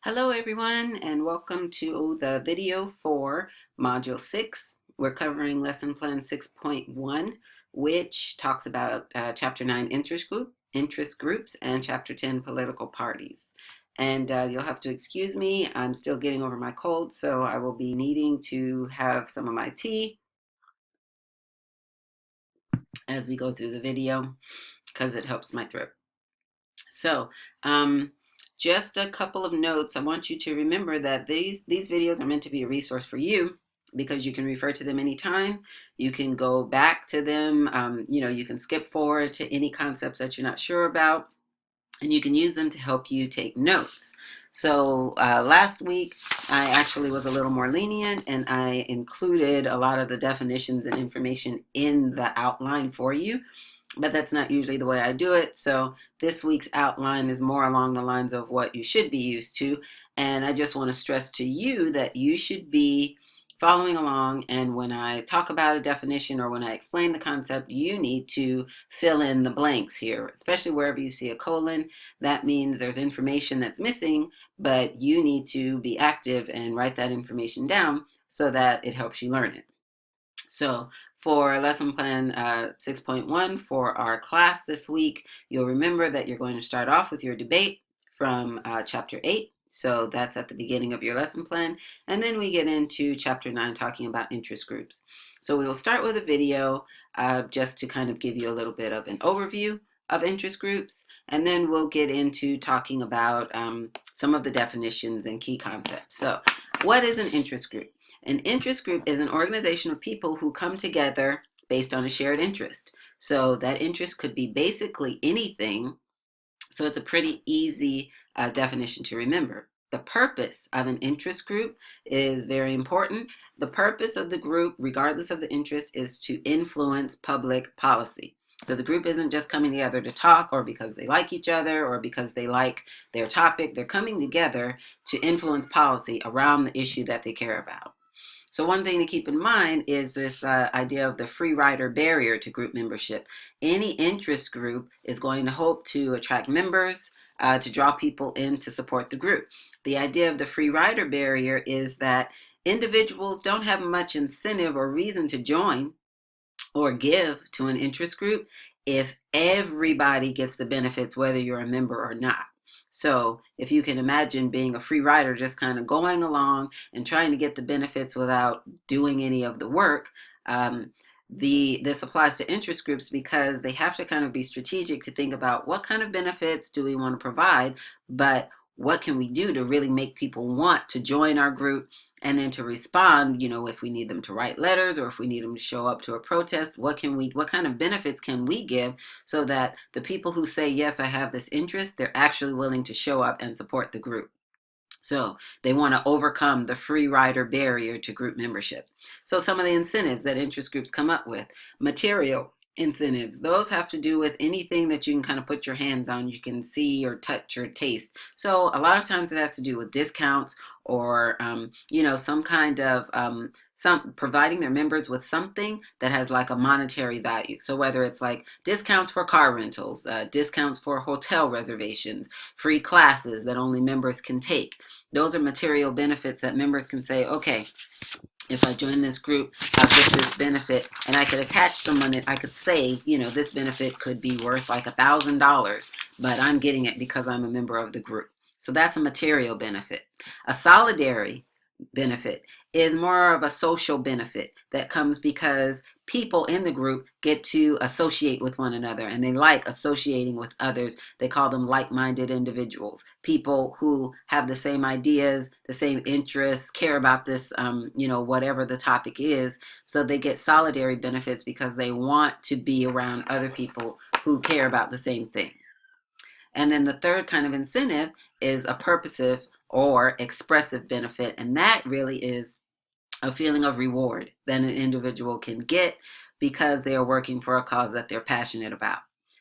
Hello everyone and welcome to the video for Module 6. We're covering Lesson Plan 6.1, which talks about Chapter 9 interest groups and Chapter 10 political parties. And you'll have to excuse me, I'm still getting over my cold, so I will be needing to have some of my tea as we go through the video because it helps my throat. So, just a couple of notes. I want you to remember that these videos are meant to be a resource for you because you can refer to them anytime. You can go back to them. You can skip forward to any concepts that you're not sure about, and you can use them to help you take notes. So last week, I actually was a little more lenient and I included a lot of the definitions and information in the outline for you, but that's not usually the way I do it. So this week's outline is more along the lines of what you should be used to. And I just want to stress to you that you should be following along. And when I talk about a definition or when I explain the concept, you need to fill in the blanks here, especially wherever you see a colon. That means there's information that's missing, but you need to be active and write that information down so that it helps you learn it. So for lesson plan 6.1 for our class this week, you'll remember that you're going to start off with your debate from chapter 8. So that's at the beginning of your lesson plan. And then we get into chapter 9 talking about interest groups. So we will start with a video just to kind of give you a little bit of an overview of interest groups. And then we'll get into talking about some of the definitions and key concepts. So what is an interest group? An interest group is an organization of people who come together based on a shared interest. So that interest could be basically anything. So it's a pretty easy definition to remember. The purpose of an interest group is very important. The purpose of the group, regardless of the interest, is to influence public policy. So the group isn't just coming together to talk or because they like each other or because they like their topic. They're coming together to influence policy around the issue that they care about. So one thing to keep in mind is this idea of the free rider barrier to group membership. Any interest group is going to hope to attract members to draw people in to support the group. The idea of the free rider barrier is that individuals don't have much incentive or reason to join or give to an interest group if everybody gets the benefits, whether you're a member or not. So if you can imagine being a free rider, just kind of going along and trying to get the benefits without doing any of the work, this applies to interest groups because they have to kind of be strategic to think about what kind of benefits do we want to provide, but what can we do to really make people want to join our group, and then to respond, if we need them to write letters or if we need them to show up to a protest, what kind of benefits can we give so that the people who say, yes, I have this interest, they're actually willing to show up and support the group. So they want to overcome the free rider barrier to group membership. So some of the incentives that interest groups come up with: material incentives. Those have to do with anything that you can kind of put your hands on, you can see or touch or taste. So a lot of times it has to do with discounts or some kind of some providing their members with something that has like a monetary value. So whether it's like discounts for car rentals, discounts for hotel reservations, free classes that only members can take. Those are material benefits that members can say, okay, if I join this group, I'll get this benefit, and I could attach someone that I could say, this benefit could be worth like $1,000, but I'm getting it because I'm a member of the group. So that's a material benefit. A solidary benefit is more of a social benefit that comes because people in the group get to associate with one another and they like associating with others. They call them like-minded individuals, people who have the same ideas, the same interests, care about this, whatever the topic is. So they get solidary benefits because they want to be around other people who care about the same thing. And then the third kind of incentive is a purposive or expressive benefit, and that really is a feeling of reward that an individual can get because they are working for a cause that they're passionate about.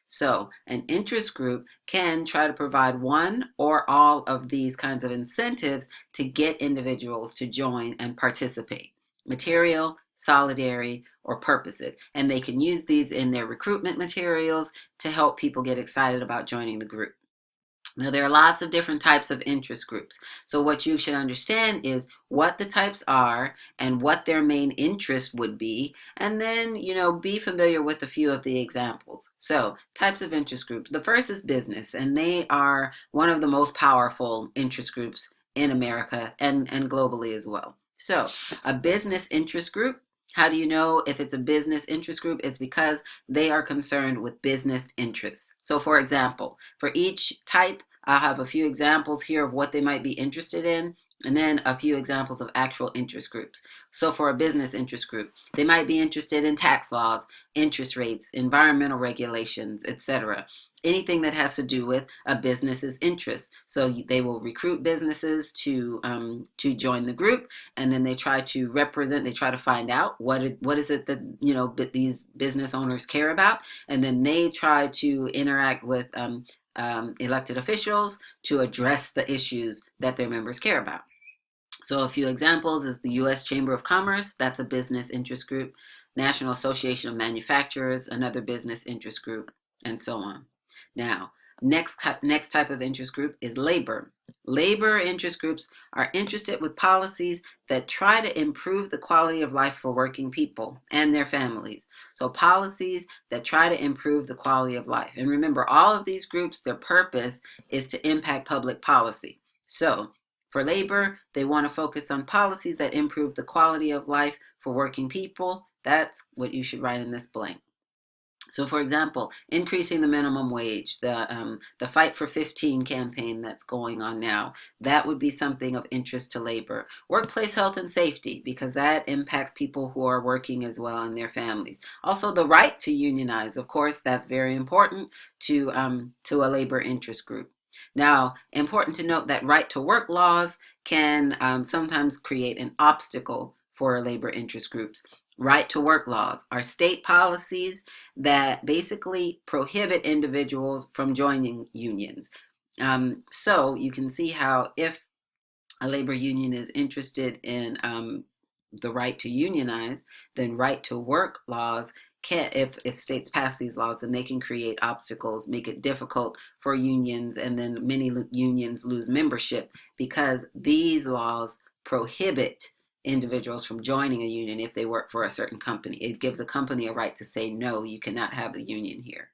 So an interest group can try to provide one or all of these kinds of incentives to get individuals to join and participate: material, solidary, or purposive. And they can use these in their recruitment materials to help people get excited about joining the group. Now, there are lots of different types of interest groups. So what you should understand is what the types are and what their main interest would be, and then, be familiar with a few of the examples. So, types of interest groups. The first is business, and they are one of the most powerful interest groups in America and globally as well. So, a business interest group, how do you know if it's a business interest group? It's because they are concerned with business interests. So, for example, for each type, I'll have a few examples here of what they might be interested in, and then a few examples of actual interest groups. So, for a business interest group, they might be interested in tax laws, interest rates, environmental regulations, etc. Anything that has to do with a business's interests. So they will recruit businesses to join the group, and then they try to represent. They try to find out what is it that these business owners care about, and then they try to interact with elected officials to address the issues that their members care about. So a few examples is the U.S. Chamber of Commerce, that's a business interest group, National Association of Manufacturers, another business interest group, and so on. Now, next type of interest group is labor. Labor interest groups are interested with policies that try to improve the quality of life for working people and their families. So policies that try to improve the quality of life. And remember, all of these groups, their purpose is to impact public policy. So for labor, they want to focus on policies that improve the quality of life for working people. That's what you should write in this blank. So, for example, increasing the minimum wage, the Fight for 15 campaign that's going on now, that would be something of interest to labor. Workplace health and safety, because that impacts people who are working as well and their families. Also, the right to unionize, of course, that's very important to a labor interest group. Now, important to note that right to work laws can sometimes create an obstacle for labor interest groups. Right to work laws are state policies that basically prohibit individuals from joining unions. So you can see how if a labor union is interested in the right to unionize, then right to work laws can, if states pass these laws, then they can create obstacles, make it difficult for unions, and then many unions lose membership because these laws prohibit individuals from joining a union if they work for a certain company. It gives a company a right to say, no, you cannot have the union here.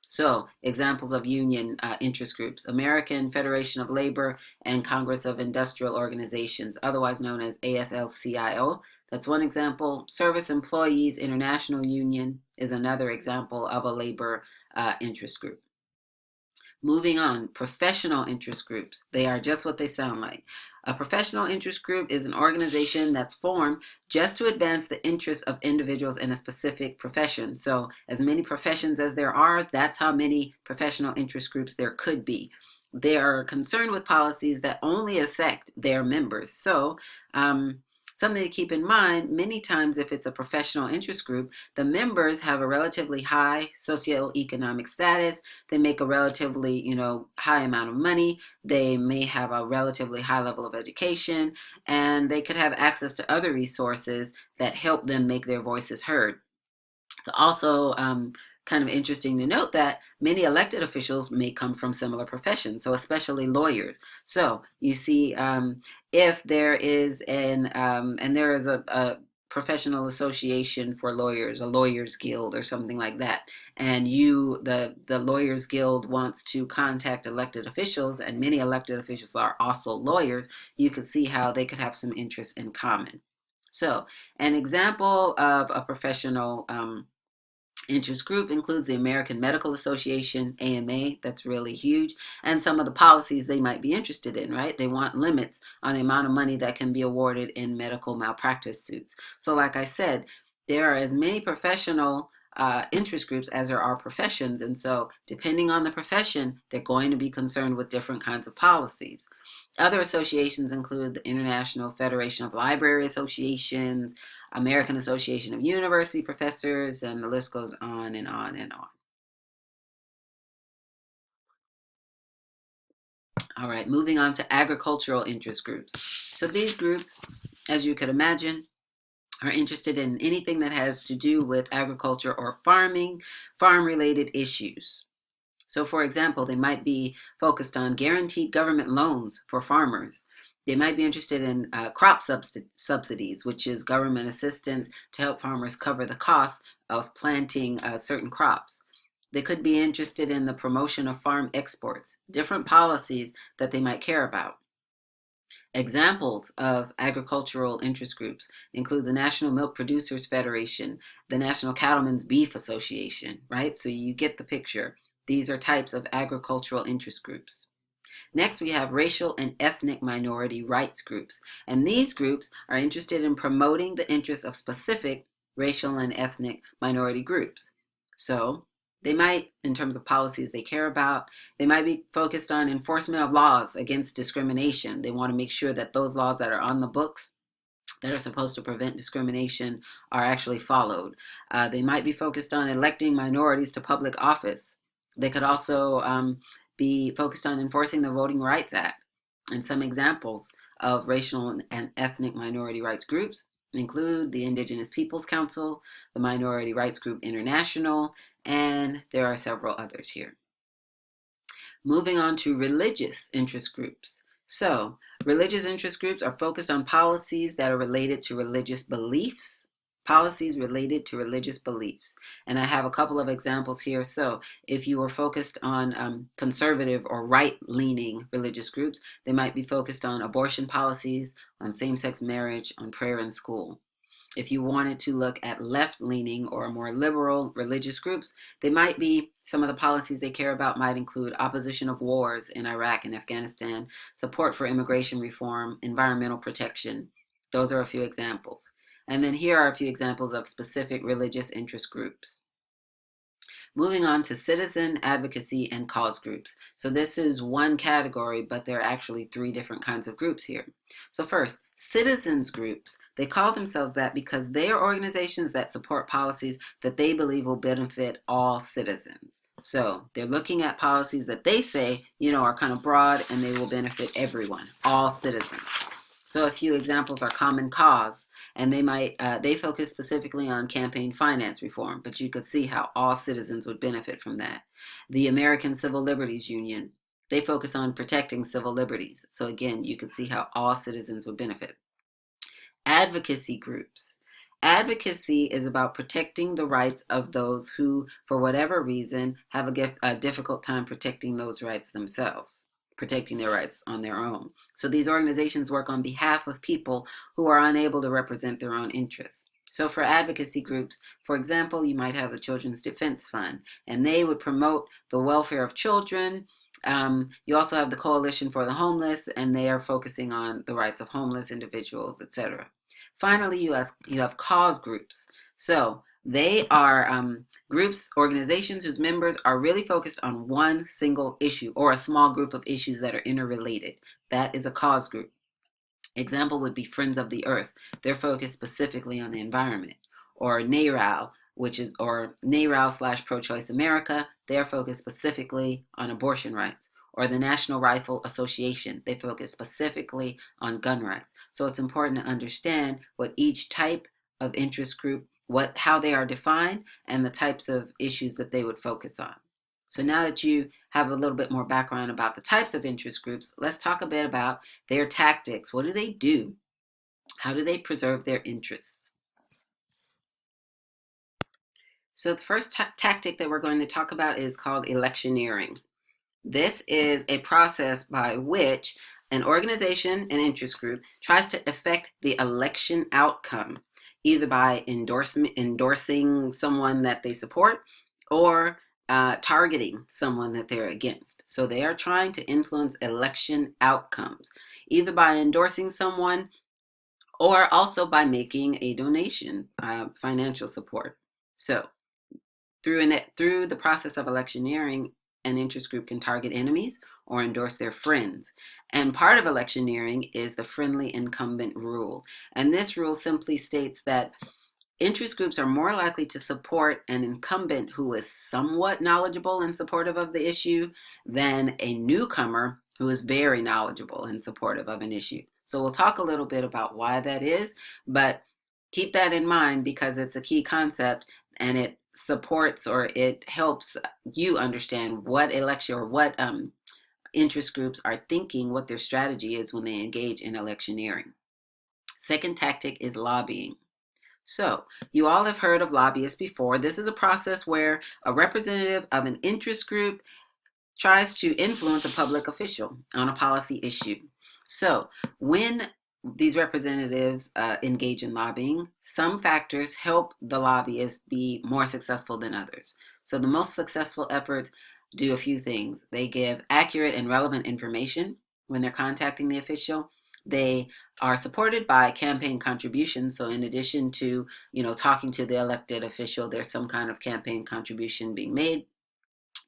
So, examples of union interest groups: American Federation of Labor and Congress of Industrial Organizations, otherwise known as AFL-CIO. That's one example. Service Employees International Union is another example of a labor interest group. Moving on, professional interest groups. They are just what they sound like. A professional interest group is an organization that's formed just to advance the interests of individuals in a specific profession. So as many professions as there are, that's how many professional interest groups there could be. They are concerned with policies that only affect their members. So something to keep in mind, many times if it's a professional interest group, the members have a relatively high socioeconomic status. They make a relatively, high amount of money. They may have a relatively high level of education, and they could have access to other resources that help them make their voices heard. It's also kind of interesting to note that many elected officials may come from similar professions, so especially lawyers. So you see, if there is and there is a professional association for lawyers, a lawyers guild or something like that, and the lawyers guild wants to contact elected officials, and many elected officials are also lawyers, you could see how they could have some interests in common. So an example of a professional interest group includes the American Medical Association, AMA, that's really huge, and some of the policies they might be interested in, right? They want limits on the amount of money that can be awarded in medical malpractice suits. So like I said, there are as many professional interest groups as there are professions, and so depending on the profession, they're going to be concerned with different kinds of policies. Other associations include the International Federation of Library Associations, American Association of University Professors, and the list goes on and on and on. All right, moving on to agricultural interest groups. So these groups, as you could imagine, are interested in anything that has to do with agriculture or farming, farm-related issues. So, for example, they might be focused on guaranteed government loans for farmers. They might be interested in crop subsidies, which is government assistance to help farmers cover the costs of planting certain crops. They could be interested in the promotion of farm exports, different policies that they might care about. Examples of agricultural interest groups include the National Milk Producers Federation, the National Cattlemen's Beef Association, right? So you get the picture. These are types of agricultural interest groups. Next, we have racial and ethnic minority rights groups. And these groups are interested in promoting the interests of specific racial and ethnic minority groups. So they might, in terms of policies they care about, they might be focused on enforcement of laws against discrimination. They want to make sure that those laws that are on the books that are supposed to prevent discrimination are actually followed. They might be focused on electing minorities to public office. They could also be focused on enforcing the Voting Rights Act. And some examples of racial and ethnic minority rights groups include the Indigenous Peoples Council, the Minority Rights Group International, and there are several others here. Moving on to religious interest groups. So, religious interest groups are focused on policies that are related to religious beliefs. Policies related to religious beliefs. And I have a couple of examples here. So, if you were focused on conservative or right-leaning religious groups, they might be focused on abortion policies, on same-sex marriage, on prayer in school. If you wanted to look at left-leaning or more liberal religious groups, they might be, some of the policies they care about might include opposition of wars in Iraq and Afghanistan, support for immigration reform, environmental protection. Those are a few examples. And then here are a few examples of specific religious interest groups. Moving on to citizen advocacy and cause groups. So this is one category, but there are actually three different kinds of groups here. So first, citizens groups. They call themselves that because they are organizations that support policies that they believe will benefit all citizens. So they're looking at policies that they say, are kind of broad and they will benefit everyone, all citizens. So a few examples are Common Cause, and they focus specifically on campaign finance reform, but you could see how all citizens would benefit from that. The American Civil Liberties Union, they focus on protecting civil liberties. So again, you could see how all citizens would benefit. Advocacy groups. Advocacy is about protecting the rights of those who, for whatever reason, have a difficult time protecting those rights themselves, protecting their rights on their own. So these organizations work on behalf of people who are unable to represent their own interests. So for advocacy groups, for example, you might have the Children's Defense Fund, and they would promote the welfare of children. You also have the Coalition for the Homeless, and they are focusing on the rights of homeless individuals, etc. Finally, you have cause groups. So they are groups, organizations whose members are really focused on one single issue or a small group of issues that are interrelated. That is a cause group. Example would be Friends of the Earth. They're focused specifically on the environment. Or NARAL, or NARAL / Pro-Choice America. They're focused specifically on abortion rights. Or the National Rifle Association. They focus specifically on gun rights. So it's important to understand what each type of interest group, how they are defined, and the types of issues that they would focus on. So now that you have a little bit more background about the types of interest groups, let's talk a bit about their tactics. What do they do? How do they preserve their interests? So the first tactic that we're going to talk about is called electioneering. This is a process by which an organization, an interest group, tries to affect the election outcome, either by endorsing someone that they support or targeting someone that they're against. So they are trying to influence election outcomes, either by endorsing someone or also by making a donation, financial support. So through the process of electioneering, an interest group can target enemies or endorse their friends. And part of electioneering is the friendly incumbent rule. And this rule simply states that interest groups are more likely to support an incumbent who is somewhat knowledgeable and supportive of the issue than a newcomer who is very knowledgeable and supportive of an issue. So we'll talk a little bit about why that is, but keep that in mind because it's a key concept and it supports or it helps you understand what election or what interest groups are thinking, what their strategy is when they engage in electioneering. Second tactic is lobbying. So, you all have heard of lobbyists before. This is a process where a representative of an interest group tries to influence a public official on a policy issue. So, when these representatives engage in lobbying, some factors help the lobbyist be more successful than others. So, the most successful efforts do a few things. They give accurate and relevant information when they're contacting the official. They are supported by campaign contributions. So, in addition to talking to the elected official, there's some kind of campaign contribution being made.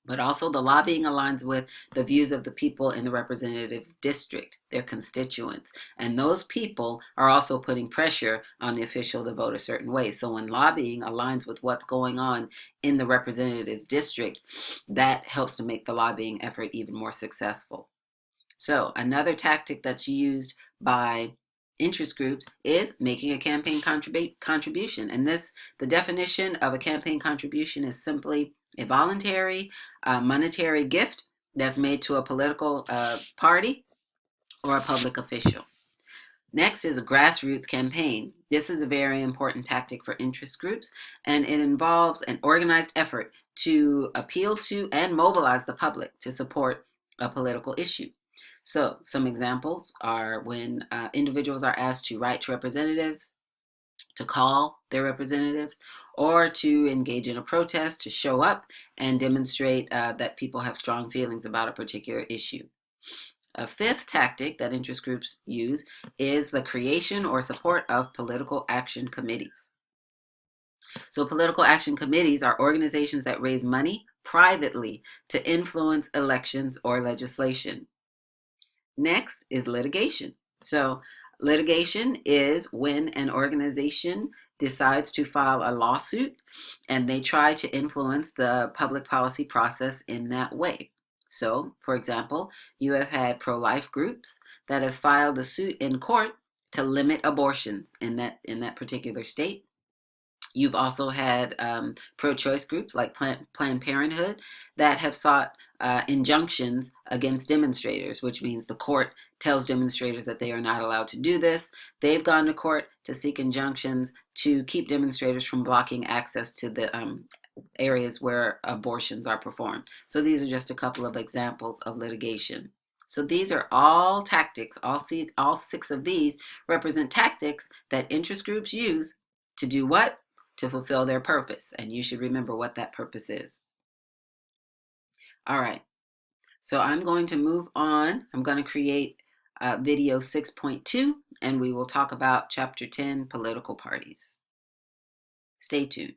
But also the lobbying aligns with the views of the people in the representative's district, their constituents. And those people are also putting pressure on the official to vote a certain way. So when lobbying aligns with what's going on in the representative's district, that helps to make the lobbying effort even more successful. So another tactic that's used by interest groups is making a campaign contribution. And the definition of a campaign contribution is simply a voluntary monetary gift that's made to a political party or a public official. Next is a grassroots campaign. This is a very important tactic for interest groups, and it involves an organized effort to appeal to and mobilize the public to support a political issue. So some examples are when individuals are asked to write to representatives, to call their representatives, or to engage in a protest, to show up and demonstrate that people have strong feelings about a particular issue. A fifth tactic that interest groups use is the creation or support of political action committees. So political action committees are organizations that raise money privately to influence elections or legislation. Next is litigation. So litigation is when an organization decides to file a lawsuit and they try to influence the public policy process in that way. So, for example, you have had pro-life groups that have filed a suit in court to limit abortions in that particular state. You've also had pro-choice groups like Planned Parenthood that have sought injunctions against demonstrators, which means the court tells demonstrators that they are not allowed to do this. They've gone to court to seek injunctions to keep demonstrators from blocking access to the areas where abortions are performed. So these are just a couple of examples of litigation. So these are all tactics. All six of these represent tactics that interest groups use to do what? To fulfill their purpose. And you should remember what that purpose is. All right. So I'm going to move on. I'm going to create video 6.2, and we will talk about Chapter 10, Political Parties. Stay tuned.